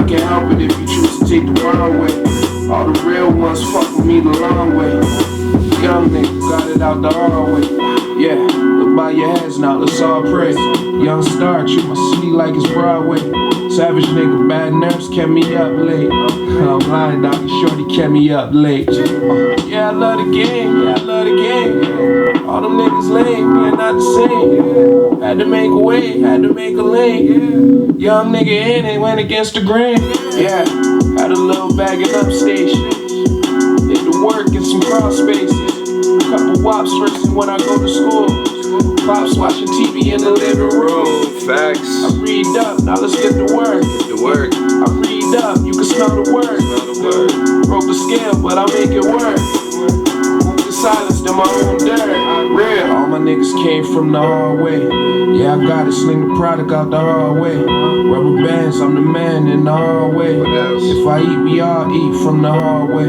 I can't help it if you choose to take the wrong way. All the real ones fuck with me the long way. Young nigga got it out the hard way. Yeah, look by your heads now, let's all pray. Young star, treat my city like it's Broadway. Savage nigga, bad nerves kept me up late. I'm lying, dog, shorty kept me up late. Yeah, I love the game, yeah, I love the game. All them niggas lame, yeah, not the same. Had to make a way, had to make a lane. Young nigga in it, went against the grain. Yeah, had a little bagging up station. Hit the work in some cross spaces. Couple wops first when I go to school. Pops watching TV in the living room. Facts. I read up, now let's get to work. Get to work. I read up, you can smell the word. Broke the scale, but I make it work. Move the silence to my own dirt. Real. All my niggas came from the hard way. Yeah, I got it, sling the product out the hard way. Rubber bands, I'm the man in the hard way. If I eat, we all eat from the hard way.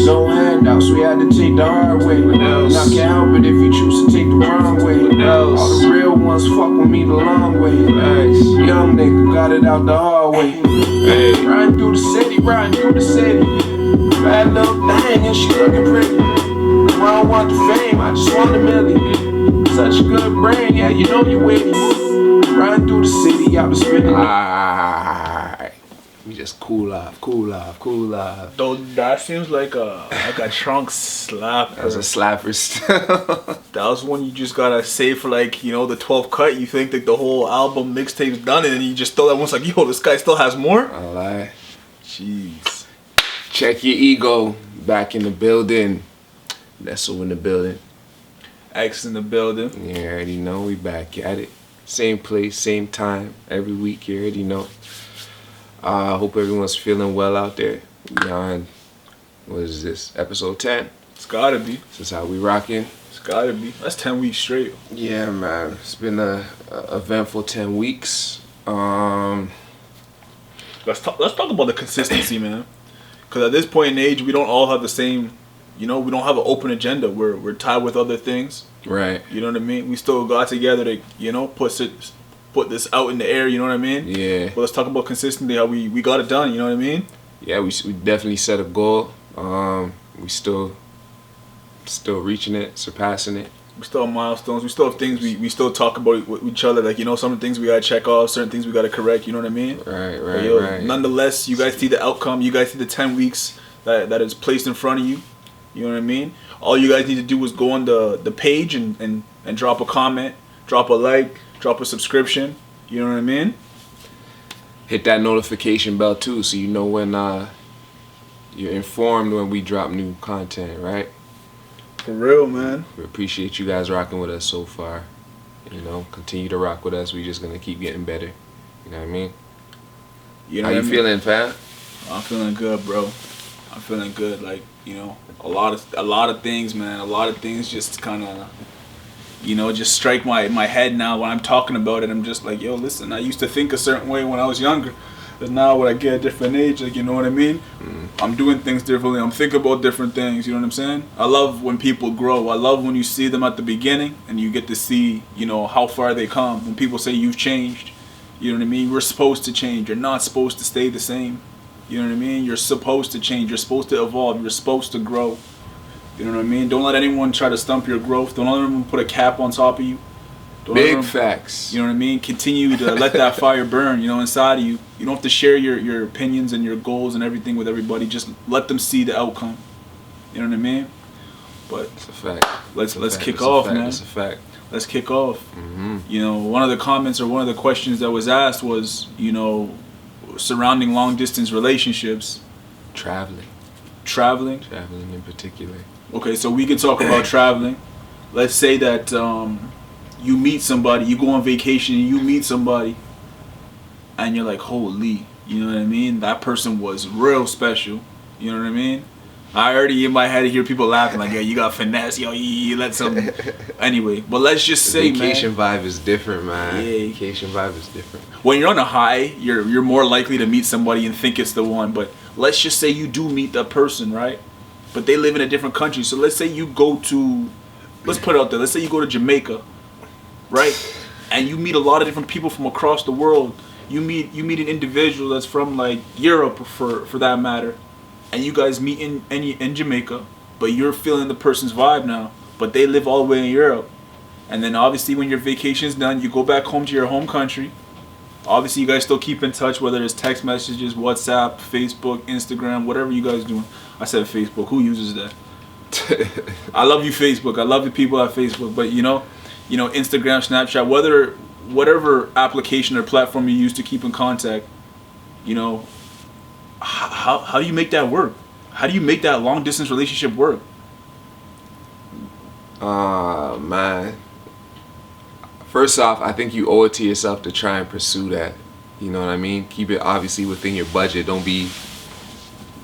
No handouts, we had to take the hard way. And I can't help it if you choose to take the wrong way. All the real ones fuck with me the long way. Young nigga got it out the hard way. Riding through the city, riding through the city. Bad little thing and she looking pretty. I don't want the fame, I just want the million. Such a good brain, yeah, you know you with me. Riding through the city, I've been spinning. Alright. We just cool off. Though that seems like a trunk slap. That was a slapper still. That was one you just gotta save for, like, you know, the 12th cut. You think like the whole album mixtape's done, and then you just throw that one. Like, yo, this guy still has more. I lie. Jeez. Check your ego. Back in the building. Nestle in the building. X in the building. You already know we back at it. Same place, same time, every week. You already know. I hope everyone's feeling well out there. We on, what is this, episode 10? It's gotta be. This is how we rocking. It's gotta be. That's 10 weeks straight. Yeah, man. It's been a eventful 10 weeks. Let's talk about the consistency, man. Because at this point in age, we don't all have the same, you know, we don't have an open agenda. We're tied with other things. Right. You know what I mean? We still got together to, you know, put this out in the air, you know what I mean? Yeah. But let's talk about consistently how we got it done, you know what I mean? Yeah, we definitely set a goal. We still reaching it, surpassing it. We still have milestones. We still have things we still talk about with each other. Like, you know, some things we gotta check off, certain things we gotta correct, you know what I mean? Right. Nonetheless, you guys see the outcome. You guys see the 10 weeks that is placed in front of you. You know what I mean? All you guys need to do is go on the page and drop a comment, drop a like, drop a subscription. You know what I mean? Hit that notification bell too, so you know when you're informed when we drop new content, right? For real, man. We appreciate you guys rocking with us so far. You know, continue to rock with us. We just gonna keep getting better. You know what I mean? You know How you feeling, fam? I'm feeling good, bro. I'm feeling good. Like, you know, a lot of things, man. A lot of things just kind of, you know, just strike my head now when I'm talking about it. I'm just like, yo, listen, I used to think a certain way when I was younger. But now when I get a different age, like, you know what I mean? I'm doing things differently. I'm thinking about different things, you know what I'm saying? I love when people grow. I love when you see them at the beginning and you get to see, you know, how far they come. When people say you've changed, you know what I mean? We're supposed to change. You're not supposed to stay the same. You know what I mean? You're supposed to change. You're supposed to evolve. You're supposed to grow. You know what I mean? Don't let anyone try to stump your growth. Don't let anyone put a cap on top of you. Big facts. You know what I mean? Continue to let that fire burn, you know, inside of you. You don't have to share your opinions and your goals and everything with everybody. Just let them see the outcome. You know what I mean? But it's a fact. Let's kick off, man. It's a fact. Let's kick off. You know, one of the comments or one of the questions that was asked was, you know, surrounding long distance relationships. Traveling in particular. Okay, so we can talk about traveling. Let's say that you meet somebody, you go on vacation and you meet somebody and you're like, holy, you know what I mean? That person was real special. You know what I mean? I already in my head hear people laughing like, yeah, you got finesse, yo, you let some. Anyway, but let's just say, vacation vibe is different, man. Yeah. Vacation vibe is different. When you're on a high, you're more likely to meet somebody and think it's the one. But let's just say you do meet that person, right? But they live in a different country. So let's say you go to, let's put it out there. Let's say you go to Jamaica, right? And you meet a lot of different people from across the world. you meet an individual that's from like Europe for that matter, and you guys meet in Jamaica, but you're feeling the person's vibe now, but they live all the way in Europe. And then obviously when your vacation's done, you go back home to your home country. Obviously you guys still keep in touch, whether it's text messages, WhatsApp, Facebook, Instagram, whatever you guys doing. I said Facebook. Who uses that? I love you, Facebook. I love the people at Facebook. But you know, Instagram, Snapchat, whatever application or platform you use to keep in contact, you know, how do you make that work? How do you make that long distance relationship work? Man. First off, I think you owe it to yourself to try and pursue that. You know what I mean? Keep it obviously within your budget. Don't be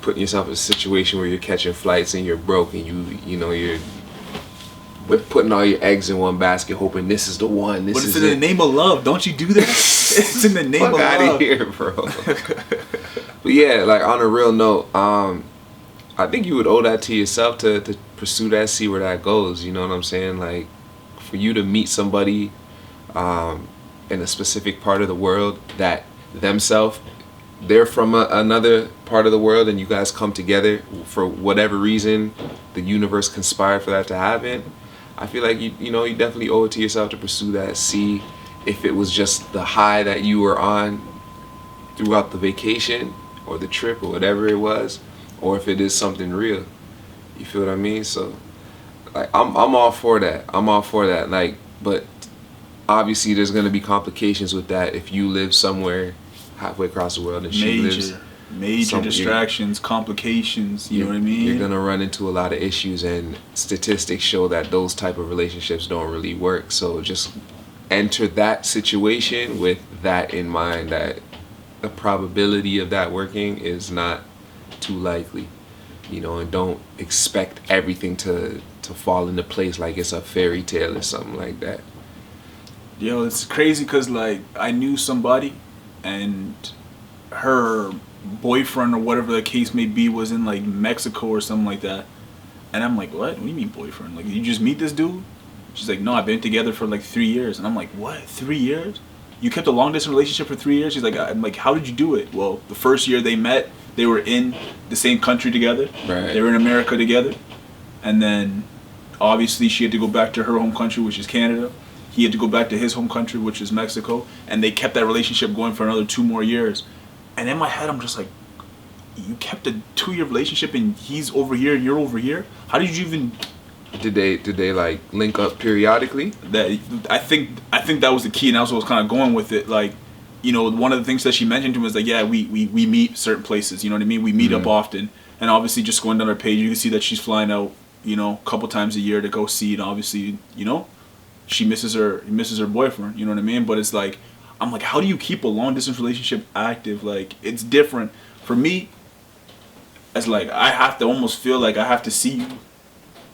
putting yourself in a situation where you're catching flights and you're broke and you're putting all your eggs in one basket, hoping this is the one. But it's in the name of love. Don't you do that? It's in the name of love. Fuck out of here, bro. But yeah, like on a real note, I think you would owe that to yourself to pursue that, see where that goes. You know what I'm saying? Like for you to meet somebody in a specific part of the world that they're from another part of the world, and you guys come together for whatever reason the universe conspired for that to happen. I feel like you definitely owe it to yourself to pursue that, see if it was just the high that you were on throughout the vacation or the trip or whatever it was, or if it is something real. You feel what I mean? So like I'm all for that. Like, but obviously there's gonna be complications with that if you live somewhere halfway across the world and she lives major distractions, complications, you know what I mean? You're gonna run into a lot of issues, and statistics show that those type of relationships don't really work. So just enter that situation with that in mind, that the probability of that working is not too likely, and don't expect everything to fall into place like it's a fairy tale or something like that. Yo, it's crazy because like I knew somebody and her boyfriend or whatever the case may be was in like Mexico or something like that, and I'm like, what do you mean boyfriend? Like, you just meet this dude? She's like, no, I've been together for like 3 years. And I'm like, what, 3 years? You kept a long distance relationship for 3 years? She's like, I'm like, how did you do it? Well, the first year they met, they were in the same country together. Right. They were in America together, and then obviously she had to go back to her home country, which is Canada. He had to go back to his home country, which is Mexico, and they kept that relationship going for another 2 more years. And in my head, I'm just like, you kept a 2-year relationship and he's over here and you're over here? How did you even... Did they like link up periodically? That I think that was the key, and that's what I was kind of going with it. Like, one of the things that she mentioned to me was like, yeah, we meet certain places, you know what I mean? We meet up often. And obviously just going down her page, you can see that she's flying out, a couple times a year to go see, and obviously, she misses her boyfriend, you know what I mean? But it's like, I'm like, how do you keep a long distance relationship active? Like, it's different for me. As like, I have to almost feel like I have to see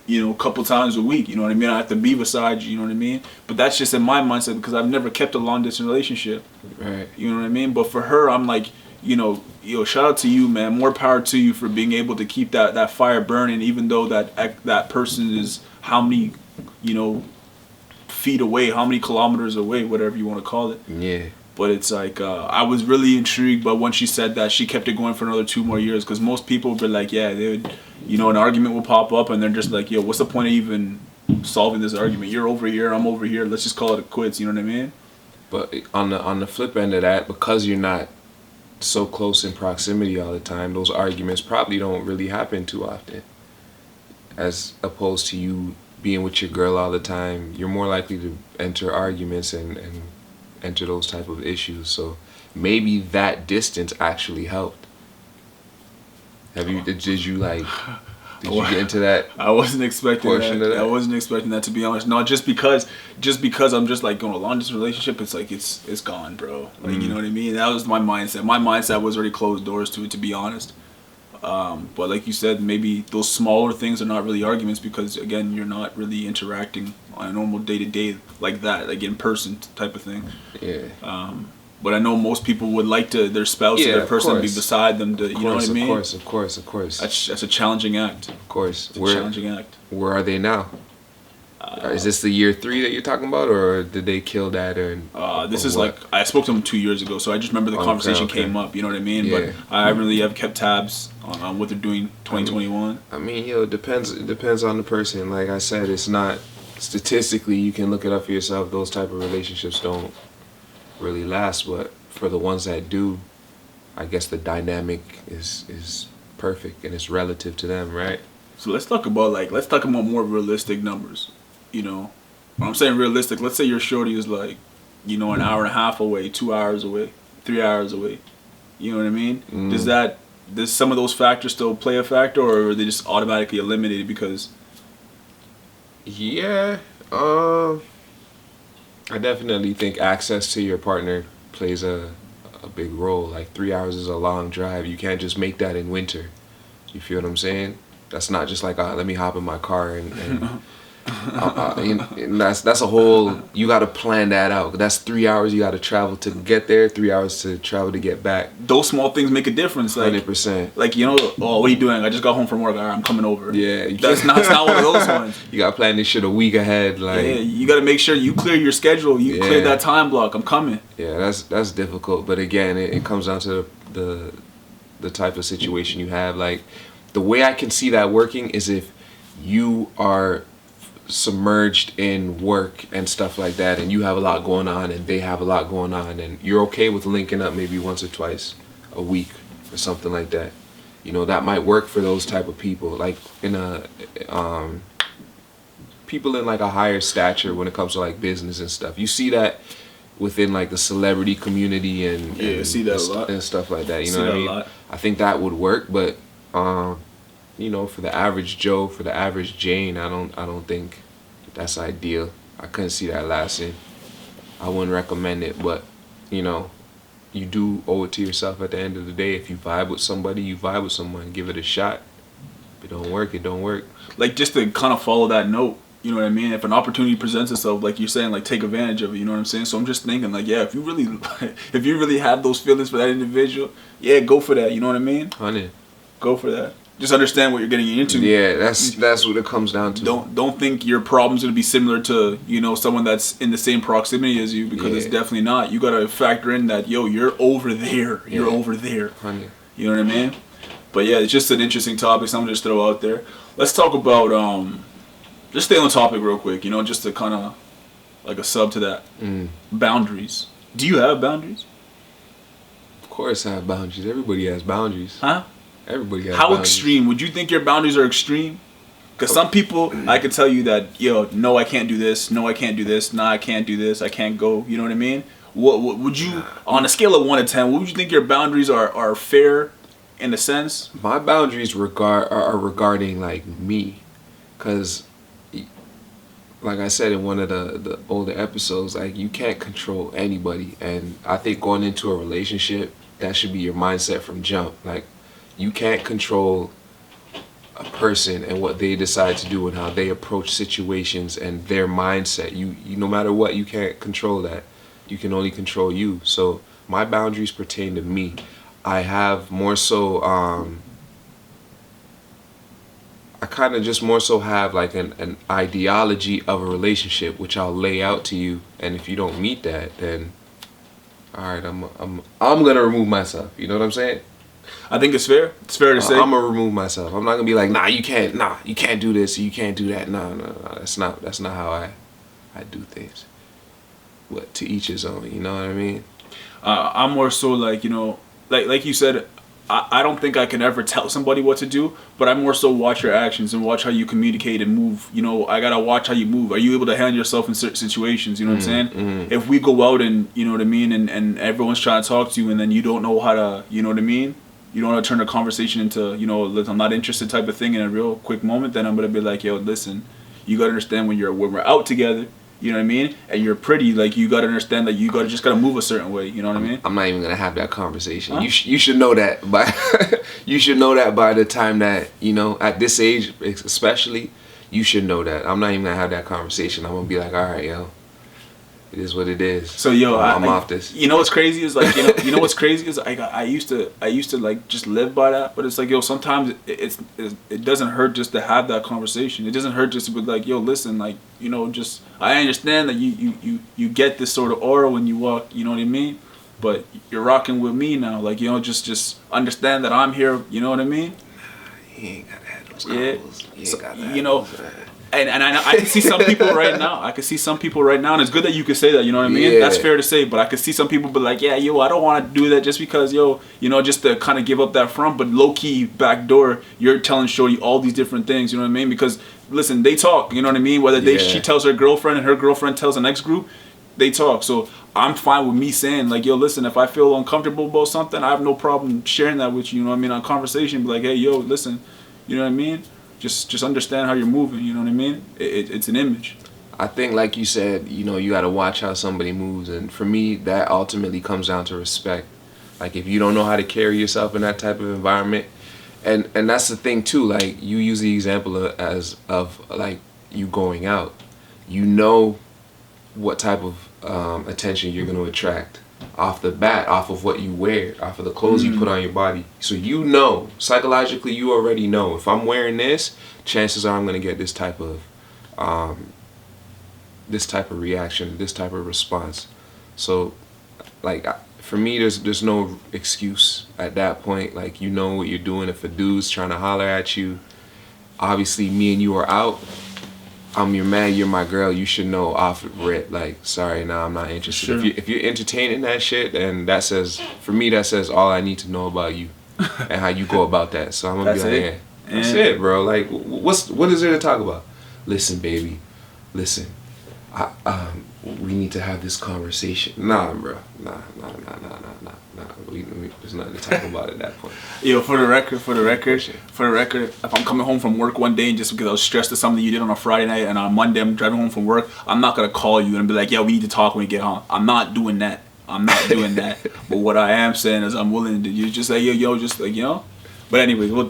you, a couple times a week, you know what I mean? I have to be beside you, you know what I mean? But that's just in my mindset because I've never kept a long distance relationship. Right. You know what I mean? But for her, I'm like, shout out to you, man. More power to you for being able to keep that fire burning, even though that person is how many, feet away, how many kilometers away, whatever you want to call it. Yeah. But it's like, I was really intrigued by when she said that she kept it going for another 2 more years, because most people would be like, yeah, they would, an argument will pop up and they're just like, yo, what's the point of even solving this argument? You're over here, I'm over here, let's just call it a quits, you know what I mean? But on the flip end of that, because you're not so close in proximity all the time, those arguments probably don't really happen too often. As opposed to you being with your girl all the time, you're more likely to enter arguments and enter those type of issues. So maybe that distance actually helped. Did you get into that? I wasn't expecting portion that. Of that. I wasn't expecting that, to be honest. No, just because I'm just like going a long distance relationship, it's like it's gone, bro. Like, you know what I mean? That was my mindset. My mindset was already closed doors to it, to be honest. But like you said, maybe those smaller things are not really arguments because, again, you're not really interacting on a normal day-to-day like that, like in person type of thing. Yeah. But I know most people would like their spouse or their person to be beside them. You know what I mean? Of course. That's a challenging act. Of course. It's a challenging act. Where are they now? Is this the year 3 that you're talking about, or did they kill that? This or is what? like I spoke to him 2 years ago, so I just remember the conversation okay. came up. You know what I mean? Yeah. But I really have kept tabs on what they're doing 2021. I mean, it depends. It depends on the person. Like I said, it's not statistically. You can look it up for yourself. Those type of relationships don't really last, but for the ones that do, I guess the dynamic is perfect and it's relative to them, right? So let's talk about more realistic numbers. You know, when I'm saying realistic, let's say your shorty is like, you know, an hour and a half away, 2 hours away, 3 hours away. You know what I mean? Does some of those factors still play a factor, or are they just automatically eliminated because? Yeah, I definitely think access to your partner plays a big role. Like 3 hours is a long drive. You can't just make that in winter. You feel what I'm saying? That's not just like, let me hop in my car and and that's a whole, you got to plan that out. That's 3 hours you got to travel to get there, 3 hours to travel to get back. Those small things make a difference. Like 100%. Like, you know, oh, what are you doing? I just got home from work. All right, I'm coming over. Yeah, that's not one of those ones. You got to plan this shit a week ahead. Like, yeah, you got to make sure you clear your schedule. You clear that time block. I'm coming. Yeah, that's difficult. But again, it comes down to the type of situation you have. Like, the way I can see that working is if you are submerged in work and stuff like that, and you have a lot going on and they have a lot going on, and you're okay with linking up maybe once or twice a week or something like that. You know, that might work for those type of people, like in a people in like a higher stature when it comes to like business and stuff. You see that within like the celebrity community and see that a lot. And stuff like that. You See know what that I a mean? lot. I think that would work, but you know, for the average Joe, for the average Jane, I don't think that's ideal. I couldn't see that lasting. I wouldn't recommend it, but you know, you do owe it to yourself at the end of the day. If you vibe with somebody, you vibe with someone. Give it a shot. If it don't work, it don't work. Like, just to kind of follow that note, you know what I mean? If an opportunity presents itself, like you're saying, like, take advantage of it, you know what I'm saying? So I'm just thinking, like, yeah, if you really have those feelings for that individual, yeah, go for that, you know what I mean? 100. Go for that. Just understand what you're getting into. Yeah, that's what it comes down to. Don't think your problem's gonna be similar to, you know, someone that's in the same proximity as you, because it's definitely not. You gotta factor in that, yo, you're over there. You're over there. 100. You know what I mean? But yeah, it's just an interesting topic. Something to just throw out there. Let's talk about just stay on the topic real quick. You know, just to kind of like a sub to that. Boundaries. Do you have boundaries? Of course, I have boundaries. Everybody has boundaries. Huh? Everybody has How boundaries. extreme? Would you think your boundaries are extreme? Because some people, I could tell you that, yo, no, I can't do this. No, I can't do this. Nah, I can't do this. I can't go. You know what I mean? What would you, on a scale of 1 to 10, what would you think your boundaries are fair in a sense? My boundaries are regarding like me, because like I said in one of the older episodes, like, you can't control anybody, and I think going into a relationship, that should be your mindset from jump. Like, you can't control a person and what they decide to do and how they approach situations and their mindset. You no matter what, you can't control that. You can only control you. So my boundaries pertain to me. I have more so I kind of just more so have like an ideology of a relationship, which I'll lay out to you, and if you don't meet that, then all right, I'm gonna remove myself. You know what I'm saying? I think it's fair. It's fair to say. I'm gonna remove myself. I'm not gonna be like, you can't do this, you can't do that. No, that's not how I do things. But to each his own. You know what I mean? I'm more so like, you know, like you said, I don't think I can ever tell somebody what to do, but I more so watch your actions and watch how you communicate and move. You know, I gotta watch how you move. Are you able to handle yourself in certain situations? You know what I'm saying? If we go out and, you know what I mean, and everyone's trying to talk to you, and then you don't know how to, you know what I mean? You don't want to turn the conversation into, you know, I'm not interested type of thing in a real quick moment, then I'm gonna be like, yo, listen, you gotta understand when we're out together. You know what I mean? And you're pretty, like, you gotta understand that you just gotta move a certain way. You know what I mean? I'm not even gonna have that conversation. Huh? You should know that by you should know that by the time that, you know, at this age especially, you should know that. I'm not even gonna have that conversation. I'm gonna be like, all right, yo, It is what it is. So yo, I'm off this. You know what's crazy is like you know what's crazy is I used to like just live by that, but it's like yo, sometimes it doesn't hurt just to have that conversation. It doesn't hurt just to be like yo, listen, like you know, just I understand that you get this sort of aura when you walk, you know what I mean, but you're rocking with me now, like you know, just understand that I'm here, you know what I mean. He ain't gotta have those Yeah, combos. He ain't so, gotta have you know. those, man. And I can see some people right now. I can see some people right now, and it's good that you can say that. You know what I mean? Yeah. That's fair to say. But I can see some people be like, yeah, yo, I don't want to do that just because, yo, you know, just to kind of give up that front. But low key, back door, you're telling Shorty all these different things. You know what I mean? Because listen, they talk. You know what I mean? Whether she tells her girlfriend and her girlfriend tells the next group, they talk. So I'm fine with me saying like, yo, listen, if I feel uncomfortable about something, I have no problem sharing that with you. You know what I mean? On conversation, be like, hey, yo, listen, you know what I mean? Just understand how you're moving, you know what I mean? It's an image. I think, like you said, you know, you got to watch how somebody moves. And for me, that ultimately comes down to respect. Like, if you don't know how to carry yourself in that type of environment, and that's the thing, too. Like, you use the example of like, you going out. You know what type of attention you're going to attract off the bat, off of what you wear, off of the clothes you put on your body. So you know, psychologically, you already know, if I'm wearing this, chances are I'm going to get this type of reaction, this type of response. So, like, for me, there's no excuse at that point. Like, you know what you're doing. If a dude's trying to holler at you, obviously me and you are out. I'm your man, you're my girl, you should know off the rip, like, sorry, nah, I'm not interested. Sure. If you're entertaining that shit, then that says, for me, that says all I need to know about you and how you go about that. So I'm gonna be like, yeah, that's it, bro. Like, what is there to talk about? Listen, baby, listen, we need to have this conversation. Nah, bro, nah. There's nothing to talk about at that point. Yo, for the record, if I'm coming home from work one day and just because I was stressed at something you did on a Friday night and on Monday I'm driving home from work, I'm not gonna call you and be like, yeah, we need to talk when we get home. I'm not doing that. But what I am saying is I'm willing to you just say, yo, just like, you know. But anyways, we'll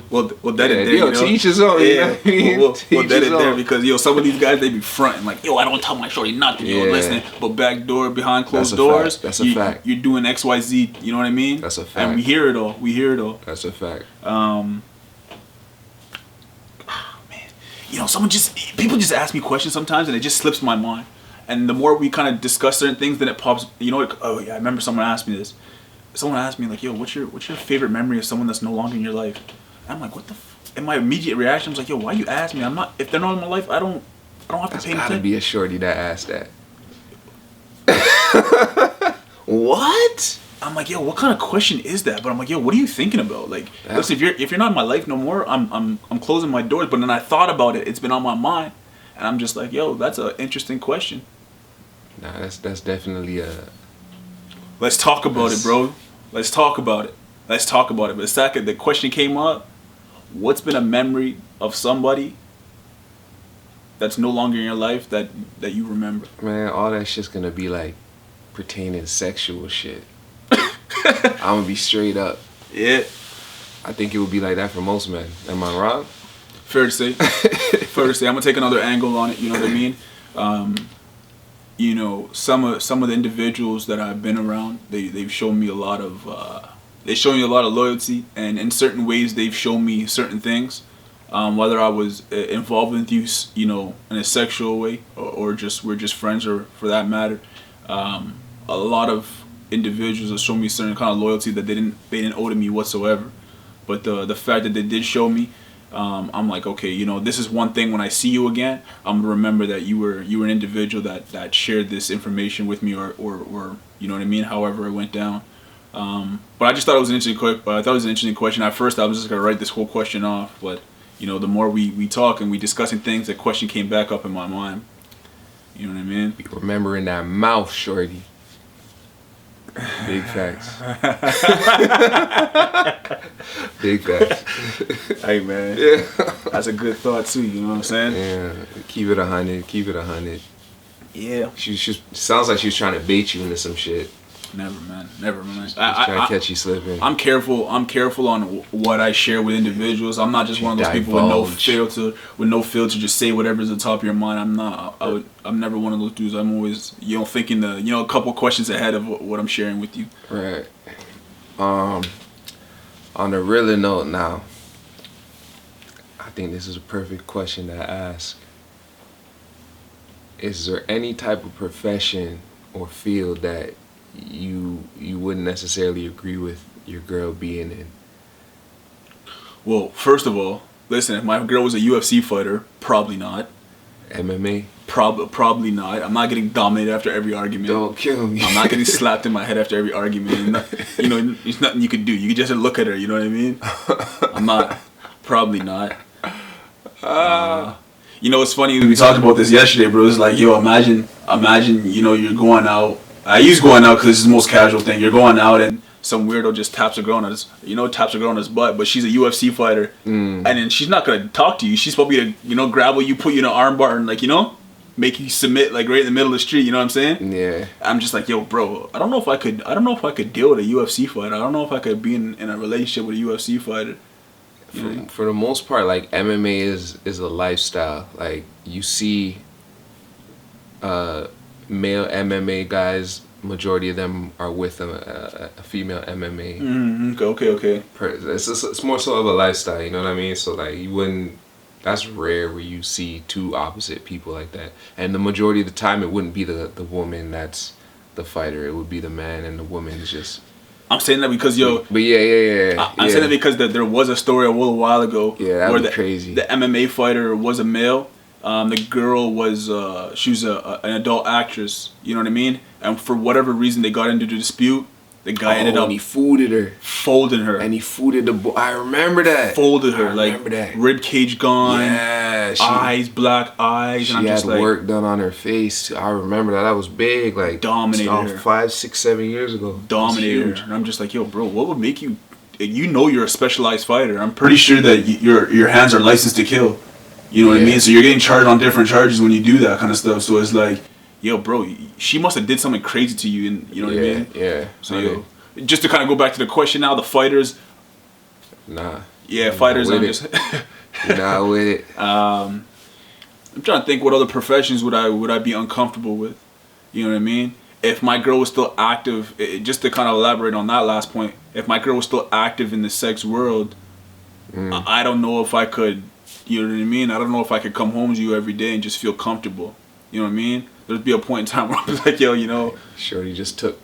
dead it there. Yo, you know? teach his own. Yeah, You know? we'll dead it there because yo, some of these guys they be fronting like, yo, I don't tell my shorty nothing, yo, Yeah. listen. But back door, behind closed That's a doors, fact. That's a fact. You're doing X, Y, Z. You know what I mean? That's a fact. And we hear it all. That's a fact. Man, you know, people just ask me questions sometimes and it just slips my mind. And the more we kind of discuss certain things, then it pops. You know, oh yeah, I remember someone asked me this. Someone asked me like, yo, what's your favorite memory of someone that's no longer in your life? And I'm like, what the? And my immediate reaction was like, yo, why you ask me? I'm not. If they're not in my life, I don't have to There's pay gotta attention. be a shorty that asked that. What? I'm like, yo, what kind of question is that? But I'm like, yo, what are you thinking about? Like, listen, if you're not in my life no more, I'm closing my doors. But then I thought about it. It's been on my mind, and I'm just like, yo, that's an interesting question. Nah, that's definitely a. Let's talk about it, bro. Let's talk about it. But the second the question came up, what's been a memory of somebody that's no longer in your life that you remember? Man, all that shit's gonna be like pertaining sexual shit. I'm gonna be straight up. Yeah. I think it would be like that for most men. Am I wrong? Fair to say. I'm gonna take another angle on it. You know what I mean? You know, some of the individuals that I've been around, they've shown me a lot of loyalty, and in certain ways they've shown me certain things. Whether I was involved with you, you know, in a sexual way, or just we're just friends, or for that matter, a lot of individuals have shown me certain kind of loyalty that they didn't owe to me whatsoever. But the fact that they did show me, I'm like, okay, you know, this is one thing. When I see you again, I'm gonna remember that you were an individual that shared this information with me, or you know what I mean. However it went down. But I just thought it was an interesting question. At first, I was just gonna write this whole question off, but you know, the more we talk and we discussing things, the question came back up in my mind. You know what I mean? Be remembering that mouth, shorty. Big facts. Big facts. Hey man, Yeah. that's a good thought too. You know what I'm saying? Yeah. Keep it 100. Yeah. She sounds like she was trying to bait you into some shit. Never, man. Never, man. Just try to catch you slipping. I'm careful. I'm careful on what I share with individuals. I'm not just one of those people with no filter, just say whatever's at the top of your mind. I'm not. I'm never one of those dudes. I'm always, thinking a couple questions ahead of what I'm sharing with you. Right. On a realer note now, I think this is a perfect question to ask. Is there any type of profession or field that you wouldn't necessarily agree with your girl being in? Well, first of all, listen, if my girl was a UFC fighter, probably not. MMA? Probably not. I'm not getting dominated after every argument. Don't kill me. I'm not getting slapped in my head after every argument. There's nothing you could do. You could just look at her, you know what I mean? I'm not. Probably not. It's funny, we talked about this yesterday, bro. It's like, imagine, you're going out. I use going out because it's the most casual thing. You're going out and some weirdo just taps a girl on his butt, but she's a UFC fighter, and then she's not gonna talk to you. She's probably to grab you, put you in an arm bar, and make you submit right in the middle of the street. You know what I'm saying? Yeah. I'm just like, yo, bro. I don't know if I could deal with a UFC fighter. I don't know if I could be in a relationship with a UFC fighter. For the most part, like, MMA is a lifestyle. Like, you see male MMA guys, majority of them are with a female MMA. Mm-hmm. Okay. It's more so of a lifestyle, you know what I mean? So, like, that's rare where you see two opposite people like that. And the majority of the time, it wouldn't be the woman that's the fighter. It would be the man, and the woman is just... I'm saying that because, But yeah. I'm saying that because there was a story a little while ago where crazy. The MMA fighter was a male. The girl was she was an adult actress. You know what I mean? And for whatever reason, they got into the dispute. The guy ended up... and he folded her. Folding her. And he folded the boy. I remember that. Folded her. Rib cage gone. Yeah. Black eyes. She had work done on her face. I remember that. That was big. Like, dominated her. 5, 6, 7 years ago. Dominated her. And I'm just like, yo, bro, what would make you... you're a specialized fighter. I'm pretty sure that your hands are licensed to kill. You know what I mean? So you're getting charged on different charges when you do that kind of stuff. So it's like... yo, bro, she must have did something crazy to you, and you know what I mean? Yeah. So, just to kind of go back to the question now, the fighters. Nah. Yeah, fighters. I'm just. Nah, with it. I'm trying to think what other professions would I be uncomfortable with. You know what I mean? If my girl was still active, just to kind of elaborate on that last point, if my girl was still active in the sex world, I don't know if I could. You know what I mean? I don't know if I could come home to you every day and just feel comfortable. You know what I mean? There'd be a point in time where I was like, yo, Shorty just took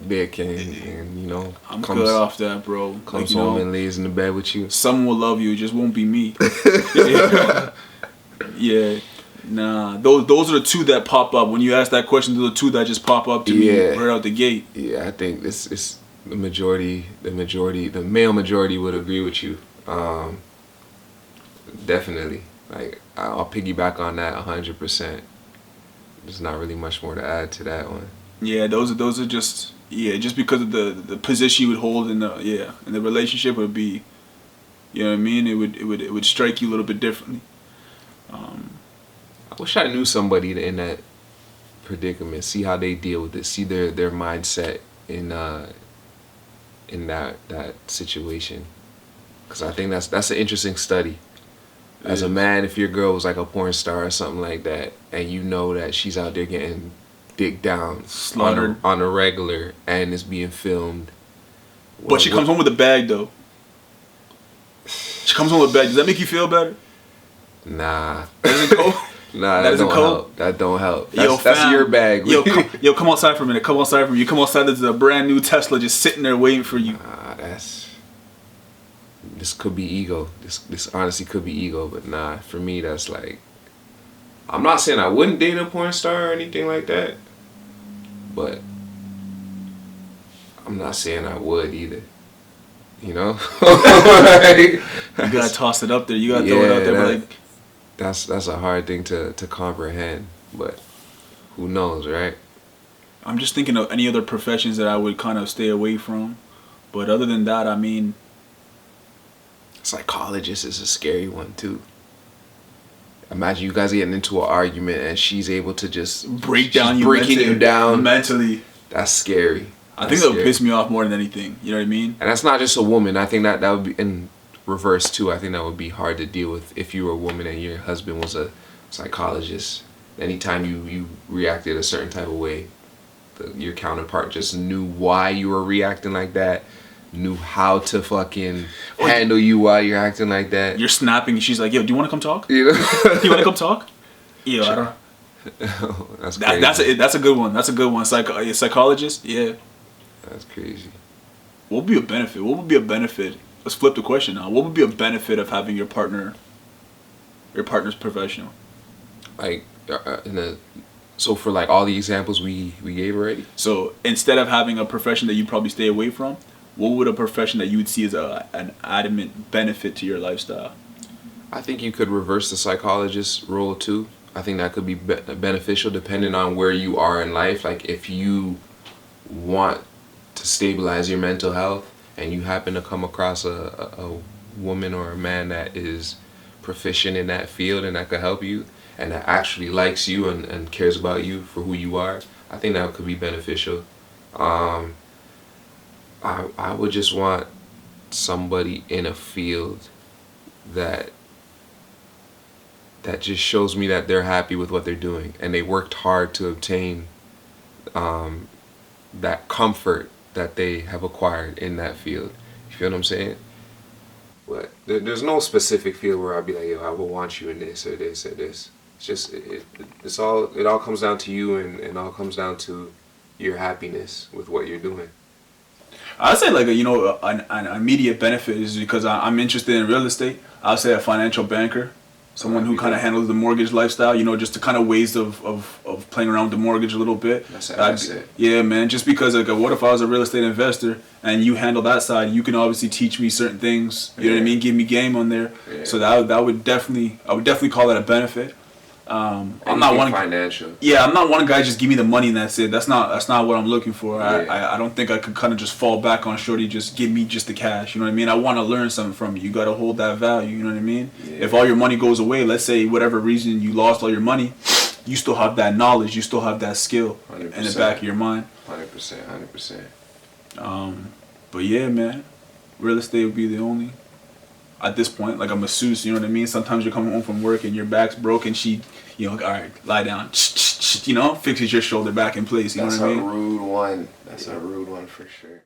dick and I'm good off that, bro. Comes home and lays in the bed with you. Someone will love you, it just won't be me. Yeah. Nah. Those are the two that pop up. When you ask that question, those are the two that just pop up to me right out the gate. Yeah, I think this is the male majority would agree with you. Definitely. Like, I'll piggyback on that 100%. There's not really much more to add to that one. Yeah, those are just just because of the position you would hold in the relationship would be, you know what I mean? It would strike you a little bit differently. I wish I knew somebody in that predicament. See how they deal with it. See their mindset in that situation. Because I think that's an interesting study. As a man, if your girl was like a porn star or something like that, and you know that she's out there getting dick down slaughtered on a regular and is being filmed. But she comes home with a bag, though. She comes home with a bag. Does that make you feel better? Nah. That doesn't go? Nah, that don't help. That don't help. That's your bag. Yo, come outside for a minute. Come outside for me. You come outside, there's a brand new Tesla just sitting there waiting for you. This could be ego. This honestly could be ego, but nah, for me that's like, I'm not saying I wouldn't date a porn star or anything like that, but I'm not saying I would either. You know? You gotta toss it up there. You gotta throw it out there. That's a hard thing to comprehend, but who knows, right? I'm just thinking of any other professions that I would kind of stay away from, but other than that, I mean, psychologist is a scary one too. Imagine you guys getting into an argument and she's able to just breaking you down mentally. That's scary. I think that would piss me off more than anything. You know what I mean? And that's not just a woman. I think that would be in reverse too. I think that would be hard to deal with if you were a woman and your husband was a psychologist. Anytime you reacted a certain type of way, your counterpart just knew why you were reacting like that, knew how to fucking handle you while you're acting like that. You're snapping. She's like, "Yo, do you want to come talk? You know? You want to come talk?" Yo, I don't. That's crazy. That's a good one. That's a good one. A psychologist, yeah. That's crazy. What would be a benefit? What would be a benefit? Let's flip the question now. What would be a benefit of having your partner's professional? Like so for like all the examples we gave already. So instead of having a profession that you probably stay away from, what would a profession that you would see as an adamant benefit to your lifestyle? I think you could reverse the psychologist role too. I think that could be beneficial depending on where you are in life. Like if you want to stabilize your mental health and you happen to come across a woman or a man that is proficient in that field and that could help you and that actually likes you and cares about you for who you are, I think that could be beneficial. I would just want somebody in a field that just shows me that they're happy with what they're doing and they worked hard to obtain that comfort that they have acquired in that field. You feel what I'm saying? But there's no specific field where I'll be like, yo, I will want you in this or this or this. It's just it all comes down to you and all comes down to your happiness with what you're doing. I'd say like an immediate benefit is because I'm interested in real estate. I'd say a financial banker. Someone who kind of handles the mortgage lifestyle, just to kind of ways of playing around with the mortgage a little bit. That's it. Yeah, man. Just because like, what if I was a real estate investor and you handle that side, you can obviously teach me certain things. You know what I mean? Give me game on there. Yeah. So I would definitely call that a benefit. I'm not one financial. Yeah, I'm not one guy just give me the money and that's it. That's not what I'm looking for. Yeah. I don't think I could kind of just fall back on shorty. Just give me just the cash. You know what I mean? I want to learn something from you. You got to hold that value. You know what I mean? Yeah. If all your money goes away, let's say whatever reason you lost all your money, you still have that knowledge. You still have that skill 100%. In the back of your mind. 100%. But yeah, man, real estate would be the only. At this point, like a masseuse, you know what I mean? Sometimes you're coming home from work and your back's broken. She, all right, lie down, fixes your shoulder back in place. You know what I mean? That's a rude one. That's a rude one for sure.